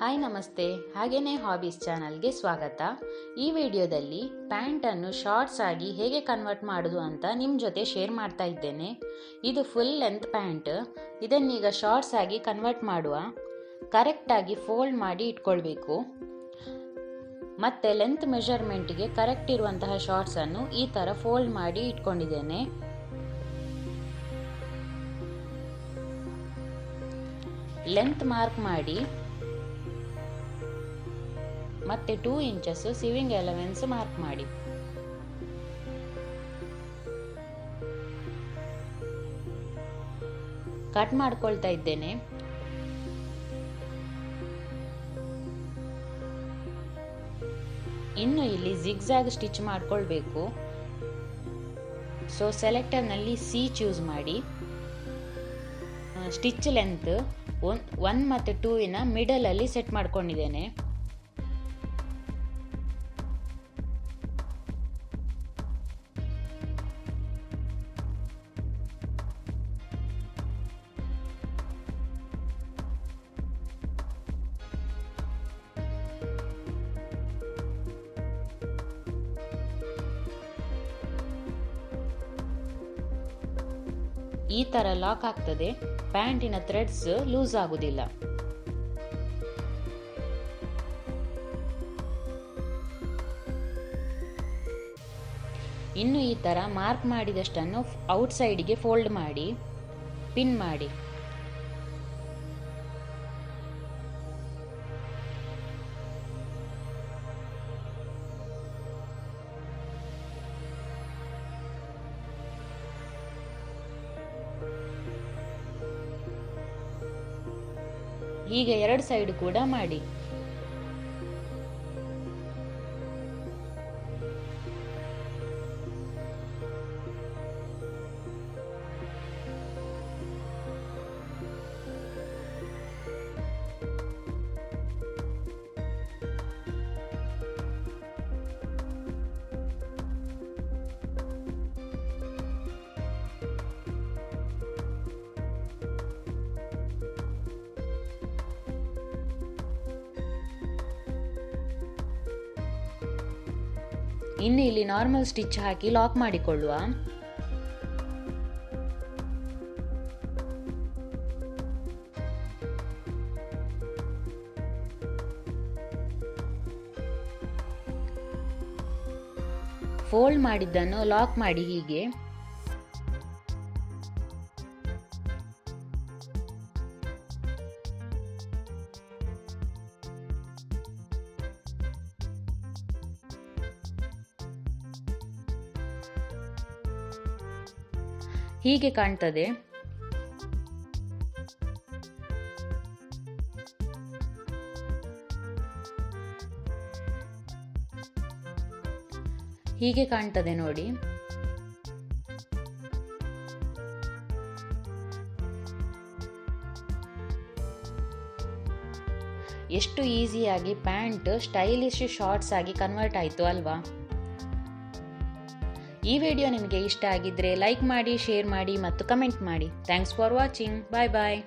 Hi ನಮಸ್ತೆ, ಹಾಗೇನೇ hobbies ಚಾನಲ್ಗೆ ಸ್ವಾಗತ. ಈ ವಿಡಿಯೋದಲ್ಲಿ ಪ್ಯಾಂಟನ್ನು ಶಾರ್ಟ್ಸ್ ಆಗಿ ಹೇಗೆ ಕನ್ವರ್ಟ್ ಮಾಡೋದು ಅಂತ ನಿಮ್ಮ ಜೊತೆ ಶೇರ್ ಮಾಡ್ತಾ ಇದ್ದೇನೆ. ಇದು ಫುಲ್ ಲೆಂತ್ ಪ್ಯಾಂಟ್. ಇದನ್ನೀಗ ಶಾರ್ಟ್ಸ್ ಆಗಿ ಕನ್ವರ್ಟ್ ಮಾಡುವ. ಕರೆಕ್ಟಾಗಿ ಫೋಲ್ಡ್ ಮಾಡಿ ಇಟ್ಕೊಳ್ಬೇಕು. ಮತ್ತೆ ಲೆಂತ್ ಮೆಷರ್ಮೆಂಟ್ಗೆ ಕರೆಕ್ಟ್ ಇರುವಂತಹ ಶಾರ್ಟ್ಸನ್ನು ಈ ಥರ ಫೋಲ್ಡ್ ಮಾಡಿ ಇಟ್ಕೊಂಡಿದ್ದೇನೆ. ಲೆಂತ್ ಮಾರ್ಕ್ ಮಾಡಿ ಮತ್ತೆ 2 ಇಂಚಸ್ ಸಿವಿಂಗ್ ಅಲವೆನ್ಸ್ ಮಾರ್ಕ್ ಮಾಡಿ. ಕಟ್ ಮಾಡ್ಕೊಳ್ತಾ ಇದ್ದೇನೆ. ಇನ್ನು ಇಲ್ಲಿ ಜಿಗ್ಜಾಗ್ ಸ್ಟಿಚ್ ಮಾಡ್ಕೊಳ್ಬೇಕು. ಸೊ ಸೆಲೆಕ್ಟರ್ ನಲ್ಲಿ ಸಿ ಚೂಸ್ ಮಾಡಿ. ಸ್ಟಿಚ್ ಲೆಂತ್ 1 ಮತ್ತೆ 2 ಮಿಡಲ್ ಅಲ್ಲಿ ಸೆಟ್ ಮಾಡ್ಕೊಂಡಿದ್ದೇನೆ. ಈ ತರ ಲಾಕ್ ಆಗ್ತದೆ. ಪ್ಯಾಂಟಿನ ಥ್ರೆಡ್ಸ್ ಲೂಸ್ ಆಗುದಿಲ್ಲ. ಇನ್ನು ಈ ತರ ಮಾರ್ಕ್ ಮಾಡಿದಷ್ಟನ್ನು ಔಟ್ ಸೈಡ್ಗೆ ಫೋಲ್ಡ್ ಮಾಡಿ ಪಿನ್ ಮಾಡಿ. ಹೀಗೆ 2 ಸೈಡ್ ಕೂಡ ಮಾಡಿ. ಇನ್ನು ಇಲ್ಲಿ ನಾರ್ಮಲ್ ಸ್ಟಿಚ್ ಹಾಕಿ ಲಾಕ್ ಮಾಡಿಕೊಳ್ಳುವ. ಫೋಲ್ಡ್ ಮಾಡಿದ್ದನ್ನು ಲಾಕ್ ಮಾಡಿ ಹೀಗೆ. ಹೀಗೆ ಕಾಣ್ತದೆ. ಹೀಗೆ ಕಾಣ್ತದೆ ನೋಡಿ. ಎಷ್ಟು ಈಸಿಯಾಗಿ ಪ್ಯಾಂಟ್ ಸ್ಟೈಲಿಶ್ ಶಾರ್ಟ್ಸ್ ಆಗಿ ಕನ್ವರ್ಟ್ ಆಯಿತು ಅಲ್ವಾ? ಈ ವಿಡಿಯೋ ನಿಮಗೆ ಇಷ್ಟ ಆಗಿದ್ರೆ ಲೈಕ್ ಮಾಡಿ, ಶೇರ್ ಮಾಡಿ ಮತ್ತು ಕಮೆಂಟ್ ಮಾಡಿ. Thanks for watching. Bye bye.